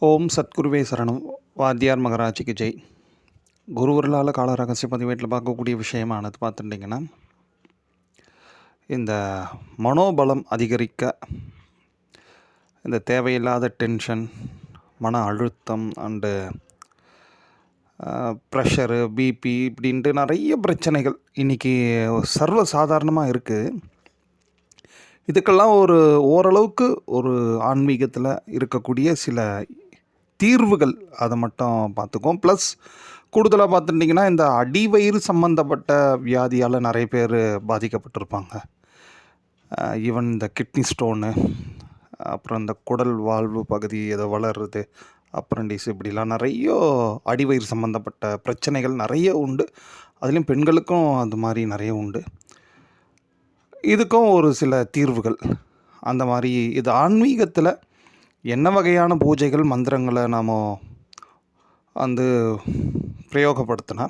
ஓம் சத்குருவே சரணம். வாத்தியார் மகராஜிக்கு ஜெய். குருவர்களால் கால ரகசிய பதிவேட்டில் பார்க்கக்கூடிய விஷயமானது பார்த்துட்டிங்கன்னா, இந்த மனோபலம் அதிகரிக்க இந்த தேவையில்லாத டென்ஷன், மன அழுத்தம் அண்டு ப்ரெஷரு, பிபி இப்படின்ட்டு நிறைய பிரச்சனைகள் இன்றைக்கி சர்வசாதாரணமாக இருக்குது. இதுக்கெல்லாம் ஓரளவுக்கு ஒரு ஆன்மீகத்தில் இருக்கக்கூடிய சில தீர்வுகள் அதை மட்டும் பார்த்துக்குவோம். ப்ளஸ் கூடுதலாக பார்த்துட்டிங்கன்னா, இந்த அடிவயிறு சம்மந்தப்பட்ட வியாதியால் நிறைய பேர் பாதிக்கப்பட்டிருப்பாங்க. ஈவன் இந்த கிட்னி ஸ்டோனு, அப்புறம் இந்த குடல் வாழ்வு பகுதி ஏதோ வளருது, அப்ரண்டிஸ், இப்படிலாம் நிறைய அடிவயிறு சம்மந்தப்பட்ட பிரச்சனைகள் நிறைய உண்டு. அதுலேயும் பெண்களுக்கும் அது மாதிரி நிறைய உண்டு. இதுக்கும் ஒரு சில தீர்வுகள் அந்த மாதிரி. இது ஆன்மீகத்தில் என்ன வகையான பூஜைகள் மந்திரங்களை நாம் வந்து பிரயோகப்படுத்தினா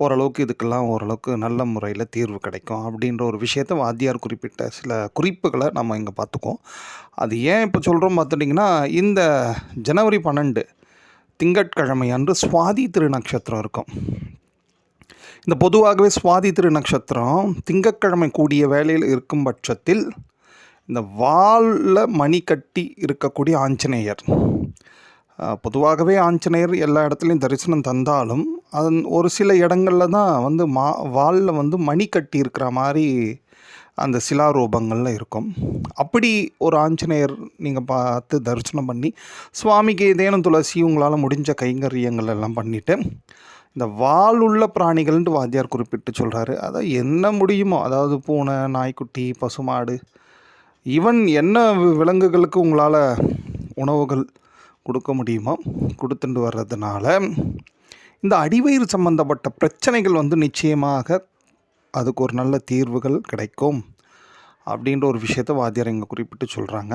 ஓரளவுக்கு இதுக்கெல்லாம் ஓரளவுக்கு நல்ல முறையில் தீர்வு கிடைக்கும் அப்படின்ற ஒரு விஷயத்தை வாத்தியார் குறிப்பிட்ட சில குறிப்புகளை நம்ம இங்கே பார்த்துக்குவோம். அது ஏன் இப்போ சொல்கிறோம் பார்த்துட்டிங்கன்னா, இந்த ஜனவரி 12 திங்கட்கிழமை அன்று சுவாதி திருநக்ஷத்திரம் இருக்கும். இந்த பொதுவாகவே சுவாதி திருநக்ஷத்திரம் திங்கட்கிழமை கூடிய வேளையில் இருக்கும் பட்சத்தில் இந்த வாலில் மணி கட்டி இருக்கக்கூடிய ஆஞ்சநேயர், பொதுவாகவே ஆஞ்சநேயர் எல்லா இடத்துலையும் தரிசனம் தந்தாலும் அதன் ஒரு சில இடங்களில் தான் வந்து வாலில் வந்து மணி கட்டி இருக்கிற மாதிரி அந்த சிலாரூபங்களில் இருக்கும். அப்படி ஒரு ஆஞ்சநேயர் நீங்கள் பார்த்து தரிசனம் பண்ணி சுவாமிக்கு ஏதேனும் துளசி உங்களால் முடிஞ்ச கைங்கரியங்கள் எல்லாம் பண்ணிவிட்டு, இந்த வாலுள்ள பிராணிகள்ன்ட்டு வாத்தியார் குறிப்பிட்டு சொல்கிறாரு. அதை என்ன முடியுமோ, அதாவது பூனை, நாய்க்குட்டி, பசுமாடு, ஈவன் என்ன விலங்குகளுக்கு உங்களால் உணவுகள் கொடுக்க முடியுமோ கொடுத்துட்டு வர்றதுனால இந்த அடிவயிறு சம்பந்தப்பட்ட பிரச்சனைகள் வந்து நிச்சயமாக அதுக்கு ஒரு நல்ல தீர்வுகள் கிடைக்கும் அப்படின்ற ஒரு விஷயத்தை வாத்தியார் இங்கே குறிப்பிட்டு சொல்கிறாங்க.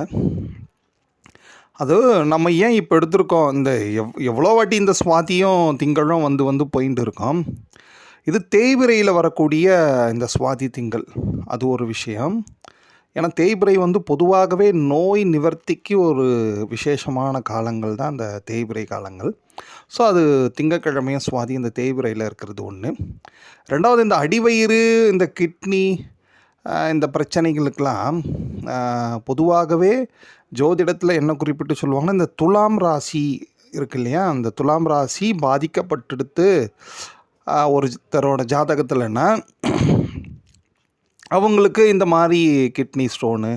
அது நம்ம ஏன் இப்போ எடுத்திருக்கோம், இந்த எவ்வளோ வாட்டி இந்த சுவாதியும் திங்களும் வந்து போயிட்டு இருக்கோம். இது தேய்பிரையில் வரக்கூடிய இந்த சுவாதி திங்கள் அது ஒரு விஷயம். ஏன்னா தேய்பிரை வந்து பொதுவாகவே நோய் நிவர்த்திக்கு ஒரு விசேஷமான காலங்கள் தான் அந்த தேய்பிரை காலங்கள். ஸோ அது திங்கக்கிழமையும் சுவாதி இந்த தேய்பிரையில் இருக்கிறது ஒன்று. ரெண்டாவது, இந்த அடிவயிறு, இந்த கிட்னி, இந்த பிரச்சனைகளுக்கெல்லாம் பொதுவாகவே ஜோதிடத்தில் என்ன குறிப்பிட்டு சொல்லுவாங்கன்னா, இந்த துலாம் ராசி இருக்கு இல்லையா, அந்த துலாம் ராசி பாதிக்கப்பட்டெடுத்து ஒருத்தரோட ஜாதகத்தில்னா அவங்களுக்கு இந்த மாதிரி கிட்னி ஸ்டோனு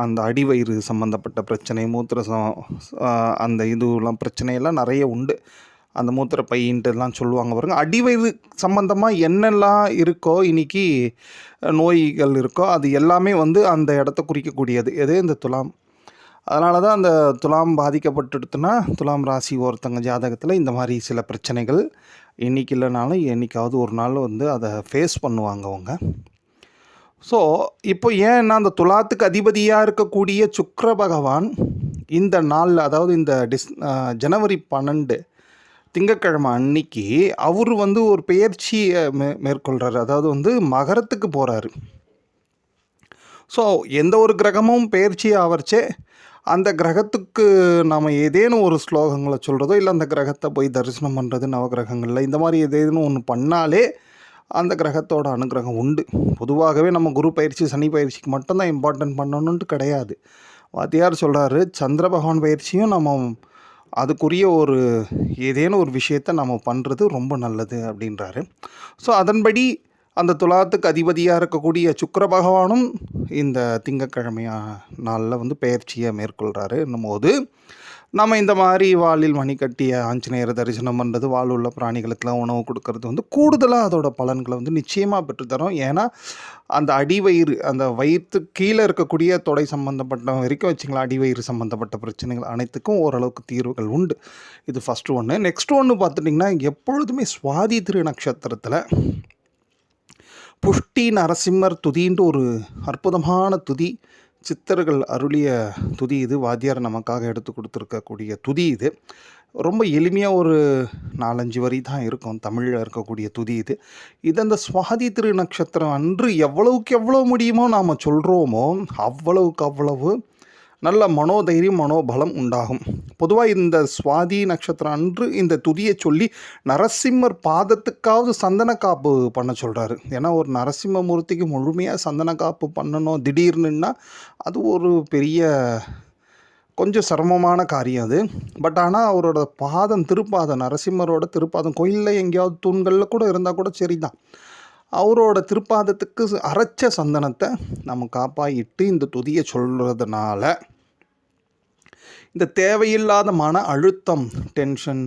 அந்த அடிவயிறு சம்மந்தப்பட்ட பிரச்சனை, அந்த இதுலாம் பிரச்சனையெல்லாம் நிறைய உண்டு. அந்த மூத்திர பையின்ட்டுலாம் சொல்லுவாங்க பாருங்க. அடிவயிறு சம்மந்தமாக என்னெல்லாம் இருக்கோ, இன்றைக்கி நோய்கள் இருக்கோ, அது எல்லாமே வந்து அந்த இடத்த குறிக்கக்கூடியது எது, இந்த துலாம். அதனால தான் அந்த துலாம் பாதிக்கப்பட்டுடுத்துனா துலாம் ராசி ஒருத்தங்க ஜாதகத்தில் இந்த மாதிரி சில பிரச்சனைகள் இன்றைக்கி இல்லைனாலும் என்றைக்காவது ஒரு நாள் வந்து அதை ஃபேஸ் பண்ணுவாங்க அவங்க. ஸோ இப்போ ஏன்னா அந்த துலாத்துக்கு அதிபதியாக இருக்கக்கூடிய சுக்கிர பகவான் இந்த நாளில், அதாவது இந்த ஜனவரி 12 திங்கட்கிழமை அன்னைக்கு அவர் வந்து ஒரு பெயர்ச்சியை மேற்கொள்கிறாரு. அதாவது வந்து மகரத்துக்கு போகிறாரு. ஸோ எந்த ஒரு கிரகமும் பெயர்ச்சி ஆவர்ச்சே அந்த கிரகத்துக்கு நாம் ஏதேனும் ஒரு ஸ்லோகங்களை சொல்கிறதோ, இல்லை அந்த கிரகத்தை போய் தரிசனம் பண்ணுறது, நவகிரகங்களில் இந்த மாதிரி ஏதேனும் ஒன்று பண்ணாலே அந்த கிரகத்தோட அனுகிரகம் உண்டு. பொதுவாகவே நம்ம குரு பயிற்சி, சனி பயிற்சிக்கு மட்டும்தான் இம்பார்ட்டன்ட் பண்ணணுன்ட்டு கிடையாது. வாத்தியார் சொல்கிறாரு, சந்திர பகவான் பயிற்சியும் நம்ம அதுக்குரிய ஒரு ஏதேனும் ஒரு விஷயத்தை நம்ம பண்ணுறது ரொம்ப நல்லது அப்படின்றாரு. ஸோ அதன்படி அந்த துலாத்துக்கு அதிபதியாக இருக்கக்கூடிய சுக்கிர பகவானும் இந்த திங்கக்கிழமை நாளில் வந்து பெயர்ச்சியை மேற்கொள்கிறாரு. என்னும்போது நம்ம இந்த மாதிரி வாலில் மணி கட்டிய ஆஞ்சநேயரை தரிசனம் பண்ணுறது, வால் உள்ள பிராணிகளுக்கெல்லாம் உணவு கொடுக்கறது வந்து கூடுதலாக அதோட பலன்களை வந்து நிச்சயமாக பெற்றுத்தரும். ஏன்னா அந்த அடிவயிறு, அந்த வயிற்றுக்கு கீழே இருக்கக்கூடிய தொடை சம்மந்தப்பட்ட வரைக்கும் வச்சிங்களா, அடிவயிறு சம்மந்தப்பட்ட பிரச்சனைகள் அனைத்துக்கும் ஓரளவுக்கு தீர்வுகள் உண்டு. இது ஃபஸ்ட்டு ஒன்று. நெக்ஸ்ட் ஒன்று பார்த்துட்டிங்கன்னா, எப்பொழுதுமே சுவாதி திரு நட்சத்திரத்தில் புஷ்டி நரசிம்மர் துதின்ட்டு ஒரு அற்புதமான துதி, சித்தர்கள் அருளிய துதி இது. வாத்தியார் நமக்காக எடுத்து கொடுத்துருக்கக்கூடிய துதி இது. ரொம்ப எளிமையாக ஒரு 4-5 வரி தான் இருக்கும், தமிழில் இருக்கக்கூடிய துதி இது. இது அந்த சுவாதி திரு நட்சத்திரம் அன்று எவ்வளவுக்கு எவ்வளோ முடியுமோ நாம் சொல்கிறோமோ அவ்வளவுக்கு அவ்வளவு நல்ல மனோதைரியம் மனோபலம் உண்டாகும். பொதுவாக இந்த சுவாதி நட்சத்திரம் அன்று இந்த துதியை சொல்லி நரசிம்மர் பாதத்துக்காவது சந்தன காப்பு பண்ண சொல்கிறாரு. ஏன்னா ஒரு நரசிம்மமூர்த்திக்கு முழுமையாக சந்தன காப்பு பண்ணணும் திடீர்னுன்னா அது ஒரு பெரிய கொஞ்சம் சிரமமான காரியம் அது. பட் ஆனால் அவரோட பாதம் திருப்பாதம் நரசிம்மரோட திருப்பாதம் கோயிலில் எங்கேயாவது தூண்களில் கூட இருந்தால் கூட சரி தான். அவரோட திருப்பாதத்துக்கு அரைச்ச சந்தனத்தை நம்ம காப்பாயிட்டு இந்த துதியை சொல்கிறதுனால இந்த தேவையில்லாத மன அழுத்தம், டென்ஷன்,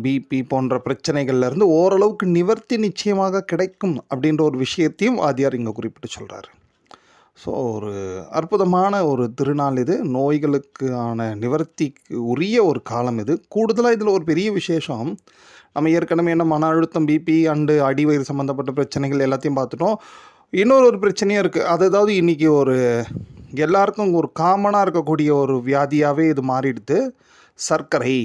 பிபி போன்ற பிரச்சனைகள்லேருந்து ஓரளவுக்கு நிவர்த்தி நிச்சயமாக கிடைக்கும் அப்படின்ற ஒரு விஷயத்தையும் வாத்தியார் இங்கே குறிப்பிட்டு சொல்கிறாரு. ஸோ ஒரு அற்புதமான ஒரு திருநாள் இது. நோய்களுக்கான நிவர்த்திக்கு உரிய ஒரு காலம் இது. கூடுதலாக இதில் ஒரு பெரிய விசேஷம், நம்ம ஏற்கனவே என்ன மன அழுத்தம், பிபி அண்டு அடிவயிறு சம்மந்தப்பட்ட பிரச்சனைகள் எல்லாத்தையும் பார்த்துட்டோம். இன்னொரு பிரச்சனையும் இருக்குது. அதாவது இன்றைக்கி ஒரு எல்லாருக்கும் ஒரு காமனாக இருக்கக்கூடிய ஒரு வியாதியாகவே இது மாறிடுது, சர்க்கரை.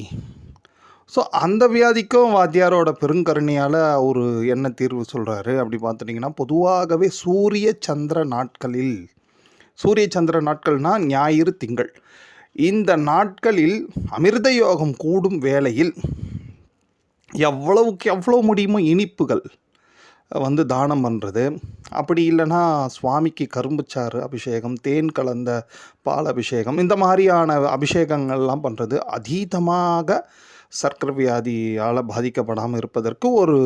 ஸோ அந்த வியாதிக்கும் வாத்தியாரோட பெருங்கருணையால் ஒரு என்ன தீர்வு சொல்கிறாரு அப்படி பார்த்துட்டிங்கன்னா, பொதுவாகவே சூரிய சந்திர நாட்கள்னால் ஞாயிறு திங்கள், இந்த நாட்களில் அமிர்த யோகம் கூடும் வேளையில் எவ்வளவுக்கு எவ்வளோ முடியுமோ இனிப்புகள் தானம் பண்ணுறது, அப்படி இல்லைன்னா சுவாமிக்கு கரும்புச்சாறு அபிஷேகம், தேன் கலந்த பால் அபிஷேகம், இந்த மாதிரியான அபிஷேகங்கள்லாம் பண்ணுறது அதீதமாக சர்க்கரை வியாதியால் பாதிக்கப்படாமல் இருப்பதற்கு ஒரு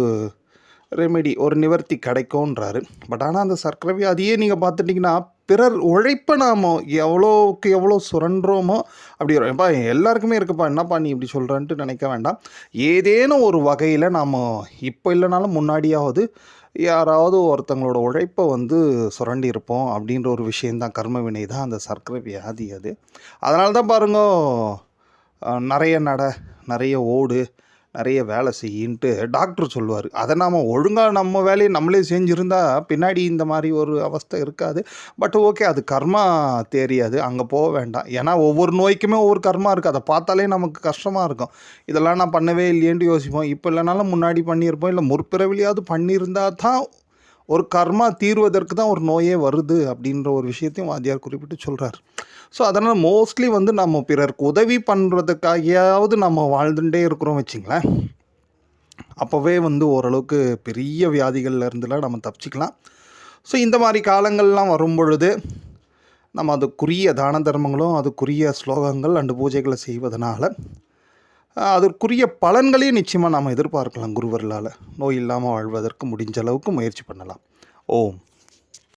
ரெமெடி, ஒரு நிவர்த்தி கிடைக்கும்ன்றாரு. பட் ஆனால் அந்த சர்க்கரை வியாதியே நீங்கள் பார்த்துட்டிங்கன்னா பிறர் உழைப்பை நாம் எவ்வளோக்கு எவ்வளோ சுரண்டுறோமோ அப்படி எப்பா எல்லாருக்குமே இருக்குப்பா, என்னப்பா நீ இப்படி சொல்கிறேன்ட்டு நினைக்க வேண்டாம். ஏதேனும் ஒரு வகையில் நாம் இப்போ இல்லைனாலும் முன்னாடியாவது யாராவது ஒருத்தங்களோட உழைப்பை சுரண்டி இருப்போம் அப்படின்ற ஒரு விஷயந்தான், கர்ம வினை தான் அந்த சர்க்கரை வியாதி அது. அதனால தான் பாருங்க, நிறைய நிறைய ஓடு, நிறைய வேலை செய்யின்ட்டு டாக்டர் சொல்லுவார். அதை நாம் ஒழுங்காக நம்ம வேலையை நம்மளே செஞ்சுருந்தால் பின்னாடி இந்த மாதிரி ஒரு அவஸ்தை இருக்காது. பட் ஓகே, அது கர்மா தெரியாது, அங்கே போக வேண்டாம். ஏன்னா ஒவ்வொரு நோய்க்குமே ஒவ்வொரு கர்மா இருக்குது. அதை பார்த்தாலே நமக்கு கஷ்டமாக இருக்கும். இதெல்லாம் நான் பண்ணவே இல்லையேன்ட்டு யோசிப்போம். இப்போ இல்லைனாலும் முன்னாடி பண்ணியிருப்போம், இல்லை முற்பிறவிலையாவது பண்ணியிருந்தால் தான் ஒரு கர்மா தீர்வதற்கு தான் ஒரு நோயே வருது அப்படின்ற ஒரு விஷயத்தையும் வாத்தியார் குறிப்பிட்டு சொல்கிறார். ஸோ அதனால் மோஸ்ட்லி நம்ம பிறருக்கு உதவி பண்ணுறதுக்காகயாவது நம்ம வாழ்ந்துட்டே இருக்கிறோம் வச்சிங்களேன், அப்போவே ஓரளவுக்கு பெரிய வியாதிகள்ல இருந்துலாம் நம்ம தப்பிச்சிக்கலாம். ஸோ இந்த மாதிரி காலங்கள்லாம் வரும் பொழுது நம்ம அதுக்குரிய தான தர்மங்களும் அதுக்குரிய ஸ்லோகங்கள் அண்டு பூஜைகளை செய்வதனால அதற்குரிய பலன்களையும் நிச்சயமாக நாம் எதிர்பார்க்கலாம். குருவர்களால் நோய் இல்லாமல் வாழ்வதற்கு முடிஞ்ச அளவுக்கு முயற்சி பண்ணலாம். ஓம்.